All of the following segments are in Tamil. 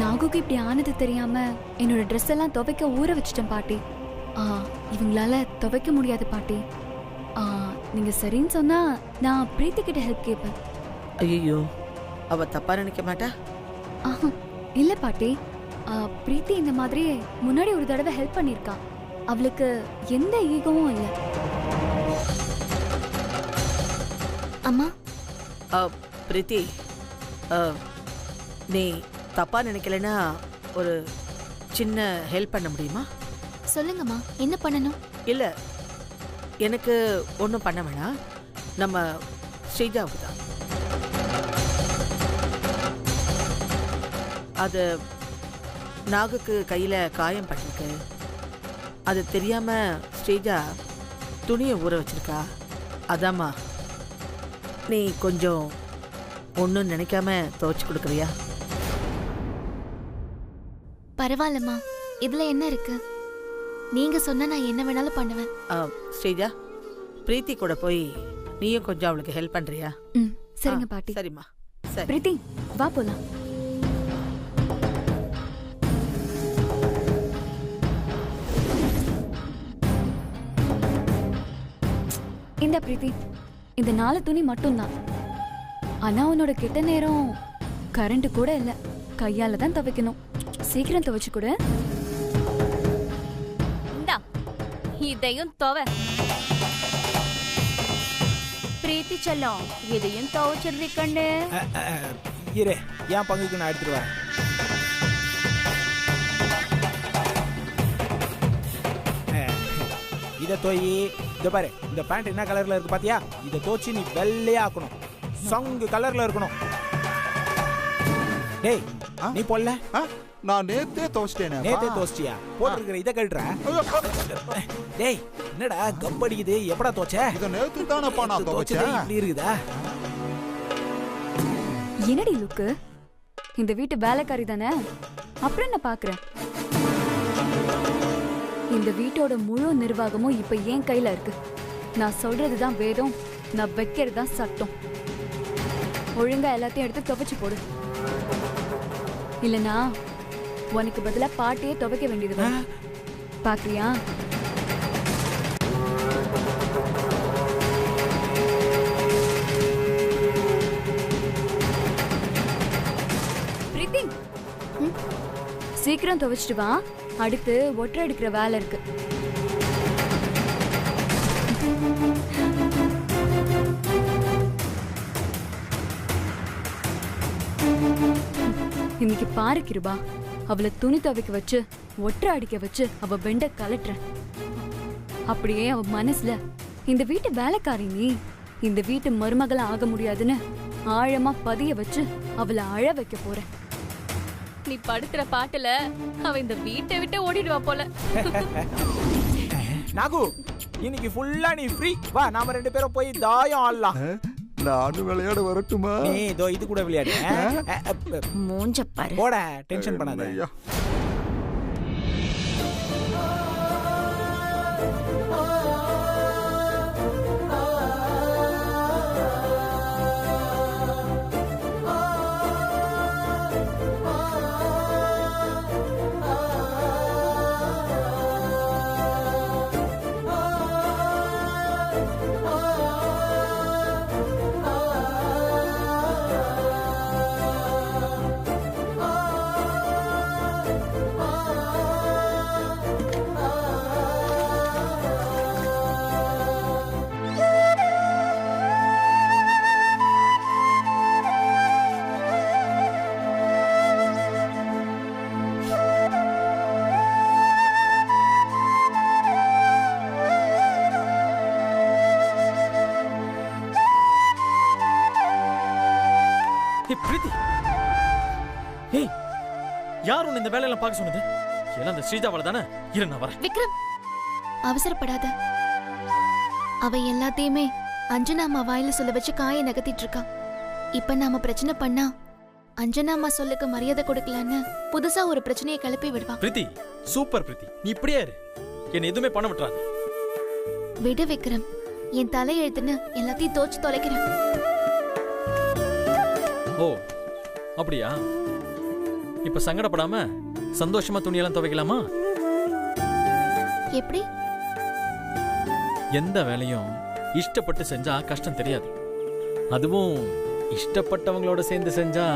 நாகுக்கு இப்படி ஆனது தெரியாம என்னோட ட்ரெஸ் எல்லாம் துவைக்க ஊற வச்சிட்டேன் பாட்டி. இவங்களால துவைக்க முடியாது பாட்டி. நீங்க சரின்னு சொன்னா நான் பிரீத்தி கிட்ட ஹெல்ப் கேட்பேன். ஐயோ, அவ தப்பா நினைக்க மாட்டா? இல்ல பாட்டி, பிரீத்தி இந்த மாதிரி முன்னாடி ஒரு தடவை ஹெல்ப் பண்ணிருக்கா. அவளுக்கு எந்த ஈகமும் இல்ல. அம்மா. பிரீத்தி, நீ தப்பா நினைக்கலன்னா ஒரு சின்ன ஹெல்ப் பண்ண முடியுமா? சொல்லுங்கம்மா, என்ன பண்ணணும்? இல்ல, எனக்கு ஒன்றும் பண்ண வேணாம். நம்ம ஸ்ரீஜாவுக்கு தான். அது நாகுக்கு கையில காயம் பட்டிருக்கு. அது தெரியாம ஸ்ரீஜா துணியை ஊற வச்சிருக்கா. அதாம்மா, நீ கொஞ்சம் ஒன்றும் நினைக்காம துவைச்சு கொடுக்குறியா? பரவாயில்லம்மா, இதுல என்ன இருக்கு? நீங்க சொன்னா நான் என்ன வேணாலும் பண்ணுவேன். ஸ்ரீஜா, பிரீத்தி கூட போய் நீயும் கொஞ்சம் அவளுக்கு ஹெல்ப் பண்றியா? சரிங்க பாட்டி. சரிம்மா. சரி பிரீத்தி, வா போலாம். இந்த பிரீத்தி, இந்த 4 துணி மட்டும்தான். ஆனா உன்னோட கெட்ட நேரம் கரண்ட் கூட இல்ல. கையால தான் துவைக்கணும். சீக்கிரம் துவைச்சு கொடு. இதையும் துவை. பிரீத்தி செல்லம், இதையும் துவைச்சிருதி கண்ணு. இரு, என் பங்குக்கு நான் எடுத்துட்டு வரேன். இதை தோயி, இதை பாரு, இந்த பேண்ட் என்ன கலர்ல இருக்கு பாத்தியா? இதை தோச்சு நீ வெள்ளையா ஆக்கணும். சங்கு கலர்ல இருக்கணும். டேய், நீ போடல? நான் நேத்தே துவைச்சிட்டேனே. நேத்தே துவைச்சிட்டியா? போட்டுருக்கிற இதை கழட்டுற. டேய், என்னடா கப்படிக்குது? எப்படா துவைச்ச? இதை நேத்து தானப்பா நான் துவைச்சேன். இப்படி இருக்குதா? என்னடி லுக்கு? இந்த வீட்டு வேலைக்காரி தானே, அப்புறம் என்ன பாக்குறேன்? இந்த வீட்டோட முழு நிர்வாகமும் இப்ப என் கையில இருக்கு. நான் சொல்றதுதான் வேதம், நான் வைக்கிறதுதான் சட்டம். ஒழுங்கா எல்லாத்தையும் எடுத்து துவைச்சு போடு. இல்லனா உனக்கு பதிலா பாட்டியே துவைக்க வேண்டியது. பாக்குறியா? பிரீத்தி, சீக்கிரம் துவைச்சிட்டு வா. அடுத்து ஒற்றை அடிக்கிற வேலை இருக்கு. இன்னைக்கு பாரு கிருபா, அவளை துணி துவைக்க வச்சு ஒற்றை அடிக்க வச்சு அவ பெண்ட கலட்டுறேன். அப்படியே அவ மனசுல இந்த வீட்டு வேலைக்காரி நீ இந்த வீட்டு மருமகளா ஆக முடியாதுன்னு ஆழமா பதிய வச்சு அவளை அழ வைக்க போறேன். நீ படுத்துற பாட்டுல அவ இந்த வீட்டை விட்டு ஓடிடுவா போல. நாகு, இன்னைக்கு ஃபுல்லா நீ ஃப்ரீ. வா, நாம 2 பேரும் போய் தாயம் ஆடலாம். நானும் விளையாட வரட்டுமா? நீ இதோ இது கூட விளையாடு. மூஞ்ச பாரு. போட, டென்ஷன் பண்ணாத. பிரீத்தி, ஏய், யார் உன்னை இந்த வேலையெல்லாம் பார்க்க சொன்னது? எல்லாம் அந்த ஸ்ரீஜாவால தானே? இரு, நான் வரேன். விக்ரம், அவசரப்படாத. அவ எல்லாத்தையுமே அஞ்சனா அம்மா வாயில சொல்ல வச்சு காயை நகர்த்திட்டு இருக்கா. இப்ப நாம பிரச்சனை பண்ணா அஞ்சனா அம்மா சொல்லுக்கு மரியாதை கொடுக்கலன்னு புதுசா ஒரு பிரச்சனையை கிளப்பி விடுவா. பிரீத்தி, சூப்பர் பிரீத்தி, நீ இப்படியே இரு. என்ன எதுவுமே பண்ண விட்டுறாத. விடு விக்ரம், என் தலையெழுத்துன்னு எல்லாத்தையும் தோச்சு தொலைக்கிறேன். ஓ, அப்படியா? இப்ப சங்கடப்படாம சந்தோஷமா துணியெல்லாம் துவைக்கலாமா? எப்படி? எந்த வேலையும் இஷ்டப்பட்டு செஞ்சா கஷ்டம் தெரியாது. அதுவும் இஷ்டப்பட்டவங்களோட சேர்ந்து செஞ்சா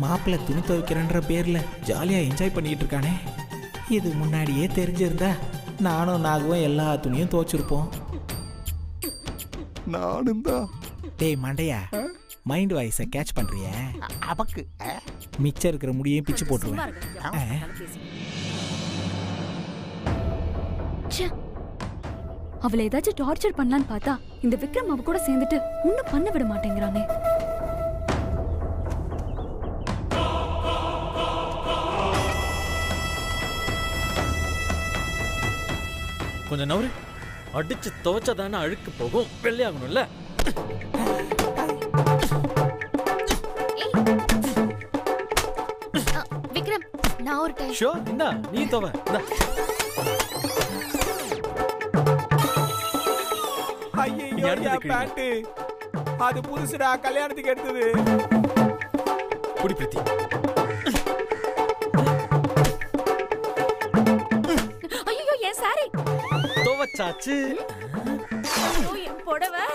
மாப்பிள்ளை துணி துவைக்கிறன்ற பேர்ல ஜாலியா என்ஜாய் பண்ணிட்டு இருக்கானே. இது முன்னாடியே தெரிஞ்சிருந்தா நானும் நாகவும் எல்லா துணியும் துவைச்சிருப்போம். நானும் தான். டேய் மண்டையா, மைண்ட் வாய்ஸை கேட்ச் பண்றிய? அவக்கு மிச்சம் இருக்கிற முடியையும் பிச்சு போட்டுருவேன். அவளை ஏதாச்சும் டார்ச்சர் பண்ணலான்னு பார்த்தா இந்த விக்ரம் அவ கூட சேர்ந்துட்டு ஒன்னும் பண்ண விட மாட்டேங்கிறானே. கொஞ்சம் நவரு. அடிச்சு துவைச்சாதானே அழுக்கு போகும், வெள்ளையாகணும்ல. விக்ரம், நான் ஒரு டைம். ஷோ, இந்தா நீ துவை. ஐயோ பேண்ட் அது புதுசுடா, கல்யாணத்துக்கு எடுத்தது. குடி பிரீத்தி. ஐயோ என் சாரி. துவைச்சாச்சு. என் புடவை.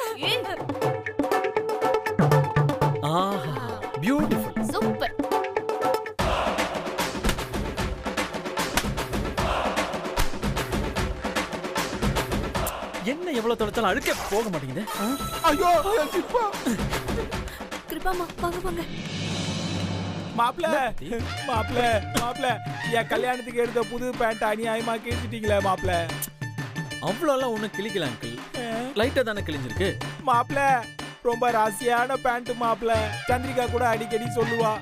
ஆஹா, பியூட்டிஃபுல். சூப்பர். என்ன எவ்வளவு துடைச்சாலும் அழுக்கே போக மாட்டேங்குது. ஐயோ ஜிப்பா. கிருபாமா வாங்க வாங்க. மாப்பிள்ள மாப்பிள்ள மாப்பிள்ள, என் கல்யாணத்துக்கு எடுத்த புது பேண்ட் அநியாயமா கிழிச்சிட்டீங்களே மாப்பிள்ள. அவ்வளோலாம் ஒன்றும் கிழிக்கல அங்கிள், லைட்டாக தானே கிழிஞ்சிருக்கு. மாப்பிள்ள ரொம்ப ராசியான பேண்ட் மாப்பிள்ள, சந்திரிகா கூட அடிக்கடி சொல்லுவா.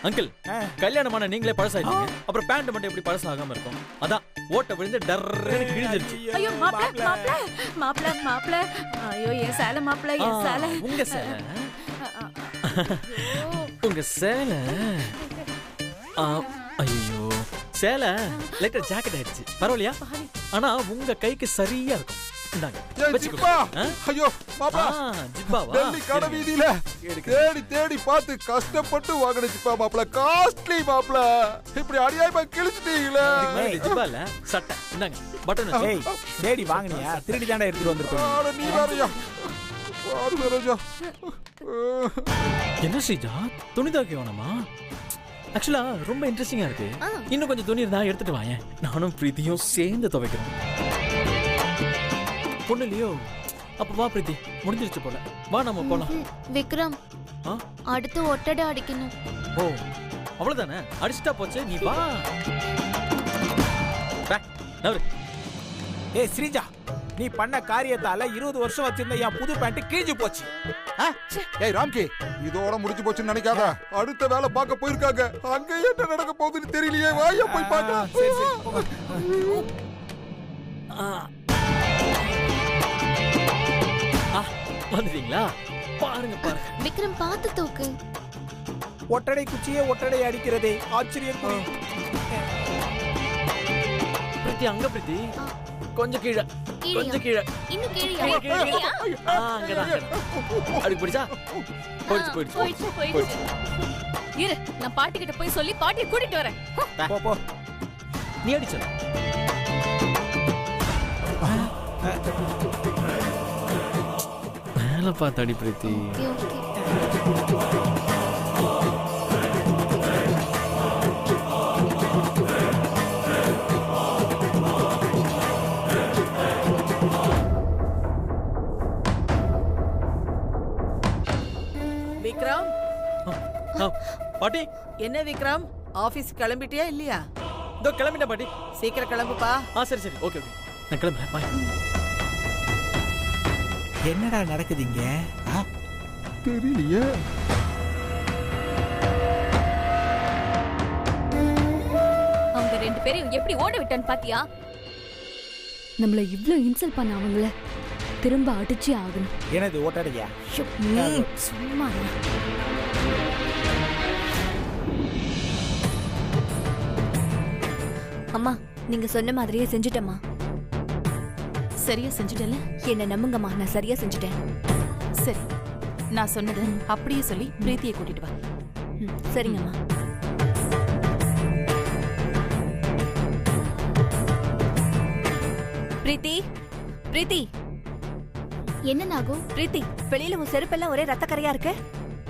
அங்கிள், கல்யாணமான நீங்களே பழசாயிட்டீங்க, அப்புறம் பேண்ட் மட்டும் எப்படி பழசாகாம இருக்கும்? அதான் ஓட்ட விழுந்து டர்ன்னு கிழிஞ்சிருச்சு. ஐயோ மாப்ள மாப்ள மாப்ள மாப்ள. ஐயோ என் சேலை மாப்ள, என் சேலை. உங்க சேலை, உங்க சேலை. ஐயோ, சேலை லைட்டா ஜாக்கெட் ஆயிடுச்சு, பரவாயில்லையா? ஆனா உங்க கைக்கு சரியா இருக்கும். ஐயோ மாப்ள, டெல்லி கடை வீதியில தேடி தேடி பார்த்து கஷ்டப்பட்டு வாங்கின ஜிப்பா மாப்ள, காஸ்ட்லி மாப்ள. இப்படி அநியாயமா கிழிச்சிட்டீங்களே. ஜிப்பால சட்டை இந்தாங்க, பட்டன் வச்சு. தேடி வாங்குனியா? திருடி தாண்டா எடுத்துட்டு வந்திருப்பேன். நீ வேறயா? என்ன ஸ்ரீஜா, துணி துவைக்க வேணாமா? ஆக்சுவலா ரொம்ப இன்ட்ரெஸ்டிங்கா இருக்கு. இன்னும் கொஞ்சம் துணி இருந்தா எடுத்துட்டு வாங்க, நானும் பிரீத்தியும் சேர்ந்து துவைக்கிறோம். பொண்ணு இல்லையோ? அப்ப வா பிரீத்தி, முடிஞ்சிருச்சு போல, வா நம்ம போலாம். விக்ரம், அடுத்து ஒட்டடை அடிக்கணும். ஓ அவ்வளவுதானே, அடிச்சுட்டா போச்சு, நீ வா. ஏய் ஸ்ரீஜா, நீ பண்ண காரியத்தால 20 வருஷம் வச்சிருந்த என் புது பேண்ட் கிழிஞ்சு போச்சு. ஏய் ராம்கி, இதோட முடிஞ்சு போச்சுன்னு நினைக்காத. அடுத்த வேலை பார்க்க போயிருக்காங்க, அங்க என்ன நடக்க போகுதுன்னு தெரியலையே. வாயா போய் பார்க்கலாம். வந்துட்டீங்களா? பாருங்க பாருங்க. விக்ரம் பார்த்து தூக்கு. ஒட்டடை குச்சியே ஒட்டடை அடிக்கிறதே, ஆச்சரியம். பிரீத்தி அங்க, பிரீத்தி கொஞ்சம் கீழே, கொஞ்சம் கீழே, இன்னும் கீழே. அங்கதான். அடி பிடிச்சா போயிடுச்சு போயிடுச்சு போயிடுச்சு. இரு, நான் பாட்டி கிட்ட போய் சொல்லி பாட்டியை கூட்டிட்டு வரேன். போ போ. நீ அடிச்ச. மேல பார்த்து அடி பிரீத்தி. விக்ரம், பாட்டி. என்ன விக்ரம், ஆபீஸ் கிளம்பிட்டியா இல்லையா? இதோ கிளம்பிட்டேன் பாட்டி. சீக்கிரம் கிளம்புப்பா. சரி சரி, ஓகே ஓகே, நான் கிளம்புறேன். பாய். என்னடா நடக்குதுங்க? தெரியலையே. அவங்க 2 பேரையும் எப்படி ஓட விட்டான்னு பாத்தியா? நம்மள இவ்ளோ இன்சல்ட் பண்ண அவங்கள திரும்ப அடிச்சே ஆகணும். எனது ஓட்டாடையா? சும்மா இரு. அம்மா, நீங்க சொன்ன மாதிரியே செஞ்சுட்டேம்மா. சரியா செஞ்சுட்டல? என்ன நம்புங்கம்மா, நான் சரியா செஞ்சுட்டேன். சரி, நான் சொன்னது அப்படியே சொல்லி பிரீத்தியை கூட்டிட்டு வா. சரிங்கம்மா. பிரீத்தி, பிரீத்தி. என்ன நாகு? பிரீத்தி, வெளியில உன் செருப்பெல்லாம் ஒரே ரத்த கரையா இருக்கு.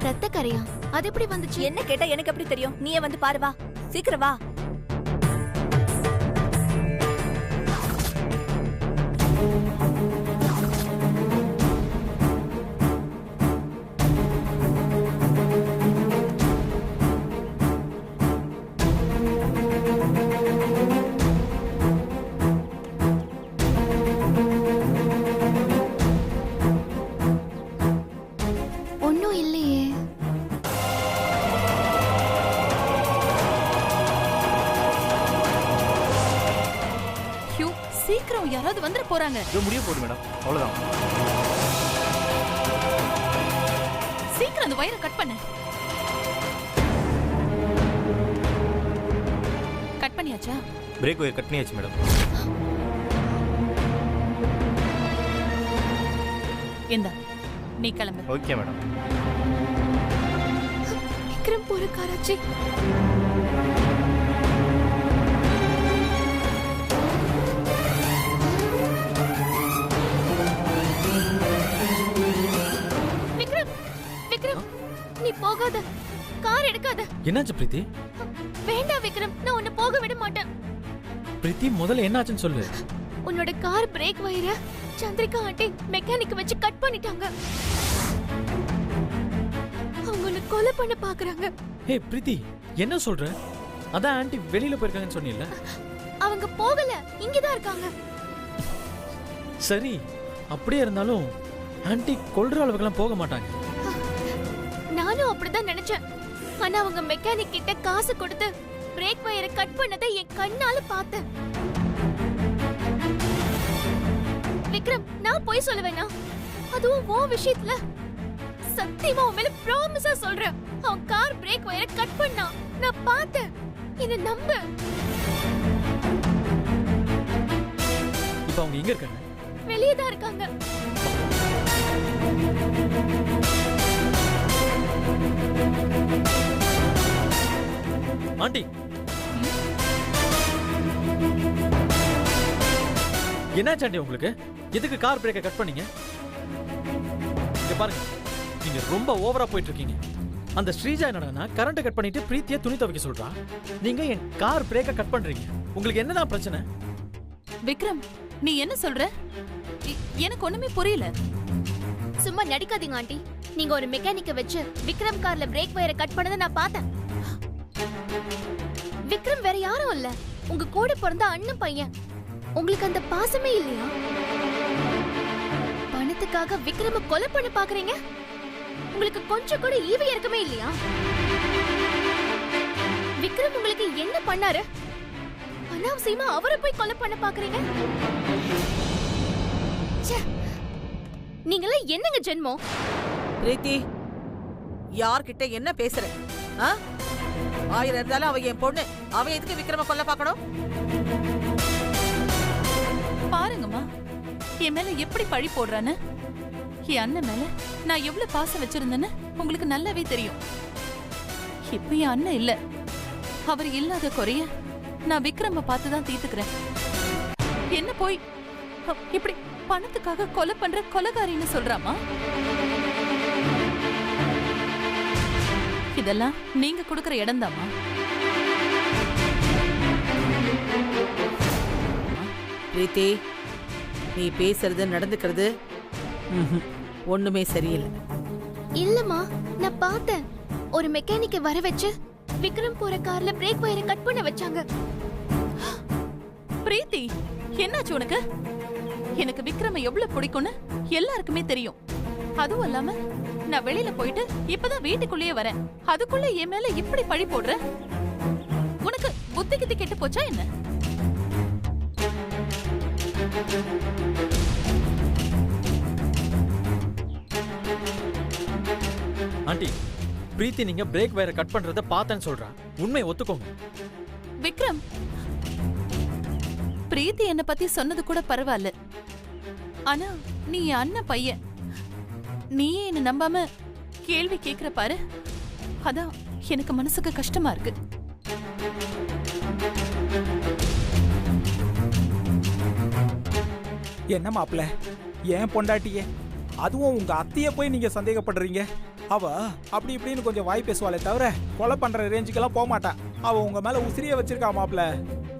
ரத்த கரையா? அது எப்படி வந்துச்சு? என்ன கேட்டா எனக்கு எப்படி தெரியும்? நீயே வந்து பாரு, வா, சீக்கிரம் வா. ஒன்னும் இல்லையே. சீக்கிரம் யாராவது வந்துட போறாங்க. முடிய போகுது மேடம், அவ்வளவுதான். சீக்கிரம் அந்த வயரை கட் பண்ணு. கட் பண்ணியாச்சா? பிரேக் ஒயர் கட் பண்ணியாச்சு மேடம். இந்தா, நீ கிளம்பு. Okay madam. விக்ரம் போற காராச்சி. நீ போகாத, கார் எடுக்காத. என்னாச்சு பிரீத்தி? வேண்டாம் விக்ரம், நான் உன்னை போக விட மாட்டேன். பிரீத்தி, முதல்ல என்னாச்சுன்னு சொல்லு. உன்னோட கார் பிரேக் வயரை சந்திரிகா ஆண்டி மெக்கானிக் வச்சு கட் பண்ணிட்டாங்க. அவங்க உன்னை கொலை பண்ண பாக்குறாங்க. ஹே பிரீத்தி, என்ன சொல்ற? அதான் ஆண்டி வெளியில போயிருக்காங்கன்னு சொன்னீல்ல? அவங்க போகல, இங்கதான் இருக்காங்க. சரி, அப்படியே இருந்தாலும் ஆண்டி கொல்ற அளவுக்குலாம் போக மாட்டாங்க. நானும் அப்படிதான் நினைச்சேன். ஆனா அவங்க மெக்கானிக் கிட்ட காசு கொடுத்து பிரேக் வயரை கட் பண்ணதை என் கண்ணால பார்த்தேன். விக்ரம், நான் போய் சொல்லுவேனா? அதுவும் உன் விஷயத்துல சத்தியமா உன் மேல ப்ராமிஸா சொல்றேன். அவன் கார் பிரேக் வயரை கட் பண்ணா, நான் பார்த்தேன். என்ன நம்பு. இப்ப அவங்க எங்க இருக்காங்க? வெளியே தான் இருக்காங்க. ஆண்டி, என்னாச்சு ஆண்டி உங்களுக்கு? எதுக்கு கார் பிரேக்கை கட் பண்ணீங்க? இங்க பாருங்க, நீங்க ரொம்ப ஓவரா போயிட்டு இருக்கீங்க. அந்த ஸ்ரீஜா என்னன்னா கரண்ட் கட் பண்ணிட்டு பிரீத்தியை துணி துவைக்க சொல்றா. நீங்க என் கார் பிரேக்கை கட் பண்றீங்க. உங்களுக்கு என்னதான் பிரச்சனை? விக்ரம், நீ என்ன சொல்ற? எனக்கு ஒண்ணுமே புரியல. சும்மா நடிக்காதீங்க ஆண்டி. நீங்க ஒரு மெக்கானிக்க வச்சு விக்ரம் கார்ல பிரேக் வயரை கட் பண்ணதை நான் பார்த்தேன். விக்ரம் வேற யாரும் இல்ல, உங்க கூட பிறந்த அண்ணன் பையன். உங்களுக்கு அந்த பாசமே இல்லையா? பணத்துக்காக விக்ரம கொலை பண்ண பாக்குறீங்க. உங்களுக்கு கொஞ்சம் கூட ஈவு இறக்கமே இல்லையா? விக்ரம் உங்களுக்கு என்ன பண்ணாரு? அனாவசியமா அவரை போய் கொலை பண்ண பாக்குறீங்க. நீங்கள என்னங்க ஜென்மம்? பிரீத்தி, யார்கிட்ட என்ன பேசுற? ஆயிரம் இருந்தாலும் அவ என் பொண்ணு. அவ எதுக்கு விக்ரம கொல்ல பாக்கணும்? பாருங்கம்மா, என் மேல எப்படி பழி போடுறான்னு. என் அண்ணன் மேல நான் எவ்வளவு பாசம் வச்சிருந்தேன்னு உங்களுக்கு நல்லாவே தெரியும். இப்ப என் அண்ணன் இல்ல. அவர் இல்லாத குறைய நான் விக்ரம பார்த்துதான் தீர்த்துக்கிறேன். என்ன போய் இப்படி பணத்துக்காக கொலை பண்ற கொலைகாரின்னு சொல்றாமா? இதெல்லாம் நீங்க கொடுக்கிற இடம்தாமா? பிரீத்தி, நீ பேசுறது நடந்துக்கிறது ஒண்ணுமே சரியில்லை. இல்லம்மா, நான் பார்த்தேன். ஒரு மெக்கானிக்க வர வச்சு விக்ரம் போற கார்ல பிரேக் வயரை கட் பண்ண வச்சாங்க. பிரீத்தி, என்னாச்சு உனக்கு? எனக்கு விக்ரம எவ்வளவு பிடிக்கும்னு எல்லாருக்குமே தெரியும். அதுவும் இல்லாம நான் வெளியில போயிட்டு இப்பதான் வீட்டுக்குள்ளேயே வரேன். அதுக்குள்ள என் மேல இப்படி பழி போடுற? உனக்கு புத்தி கித்தி கெட்டு போச்சா என்ன? ஆண்டி, பிரீத்தி நீங்க பிரேக் வயரை கட் பண்றத பார்த்தேன்னு சொல்றா. உண்மையை ஒத்துக்கோங்க. விக்ரம், பிரீத்தி என்ன பத்தி சொன்னது கூட பரவாயில்ல. ஆனா நீ என் அண்ணன் பையன். நீயே என்ன நம்பாம கேள்வி கேக்குற பாரு. அதான் எனக்கு மனசுக்கு கஷ்டமா இருக்கு. என்ன மாப்பிள்ள, ஏன் பொண்டாட்டியே அதுவும் உங்க அத்தைய போய் நீங்க சந்தேகப்படுறீங்க? அவ அப்படி இப்படின்னு கொஞ்சம் வாய் பேசுவாளே தவிர கொலை பண்ற ரேஞ்சுக்கெல்லாம் போக மாட்டா. அவ உங்க மேல உசிரிய வச்சிருக்கா மாப்பிள்ள.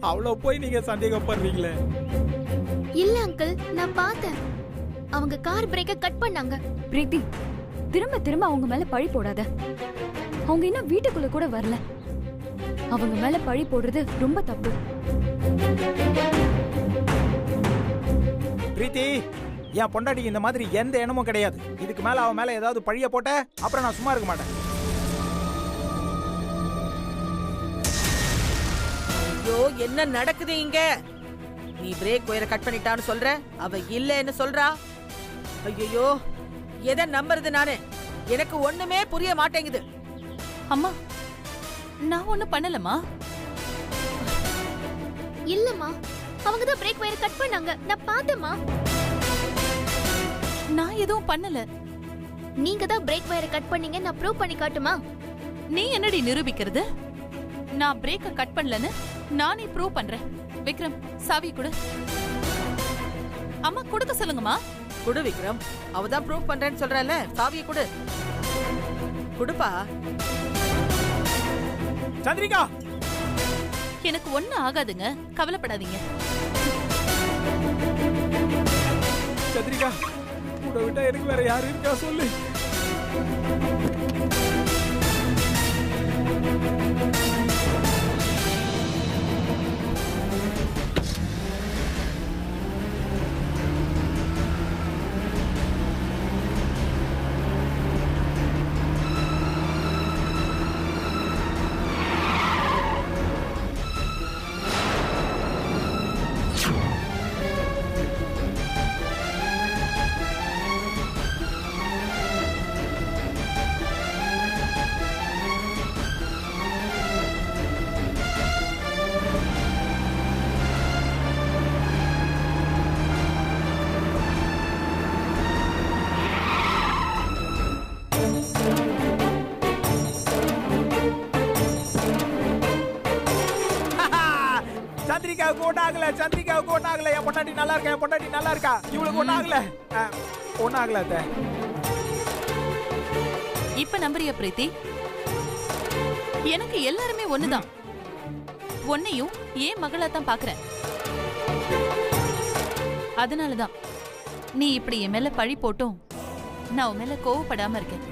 அவ்வளோ போய் நீங்க சந்தேகப்படுறீங்களே? இல்ல அங்கிள், நான் பார்த்தேன். அவங்க கார் பிரேக்க கட் பண்ணாங்க. பிரீத்தி, திரும்ப திரும்ப அவங்க மேல பழி போடாத. அவங்க இன்னும் வீட்டுக்குள்ள கூட வரல. அவங்க மேல பழி போடுறது ரொம்ப தப்பு. பிரீத்தி, என் பொண்டாட்டிக்கு இந்த மாதிரி எந்த எண்ணமும் கிடையாது. இதுக்கு மேல அவன் மேல ஏதாவது பழிய போட்ட அப்புறம் நான் சும்மா இருக்க மாட்டேன். ஐயோ, என்ன நடக்குது இங்க? நீ பிரேக் ஒயரை கட் பண்ணிட்டான்னு சொல்ற, அவ இல்லன்னு சொல்றா. ஐயோ, எதை நம்புறது நானு? எனக்கு ஒண்ணுமே புரிய மாட்டேங்குது. அம்மா, நான் ஒண்ணு பண்ணலமா. இல்லம்மா, அவங்க தான் பிரேக் வயரை கட் பண்ணாங்க. நான் பார்த்தேம்மா. நான் எதுவும் பண்ணல. நீங்க தான் பிரேக் வயரை கட் பண்ணீங்க. நான் ப்ரூவ் பண்ணி காட்டுமா? நீ என்னடி நிரூபிக்கிறது? நான் பிரேக்க கட் பண்ணலன்னு நானே ப்ரூவ் பண்றேன். விக்ரம், சாவி கொடு. அம்மா கொடுக்க சொல்லுங்கம்மா. குடு விக்ரம், அவதான் ப்ரூவ் பண்றேன்னு சொல்றல, சாவியை குடு. குடுப்பா. சந்திரிகா, எனக்கு ஒண்ணு ஆகாதுங்க, கவலைப்படாதீங்க. சந்திரிகா, கூட விட்டா எனக்கு வேற யாரு இருக்கா சொல்லு. சந்திரிகாவுக்கு ஒண்ணாகல, சந்திரிகாவுக்கு ஒண்ணாகல. என் பொண்டாட்டி நல்லா இருக்கா, என் பொண்டாட்டி நல்லா இருக்கா. இவளுக்கு ஒண்ணாகல, ஒண்ணாகல. இப்ப நம்புறியா பிரீத்தி? எனக்கு எல்லாருமே ஒண்ணுதான். உன்னையும் ஏன் மகளா தான் பாக்குறேன். அதனாலதான் நீ இப்படி என் மேல பழி போட்டும் நான் உன் மேல கோவப்படாம இருக்கேன்.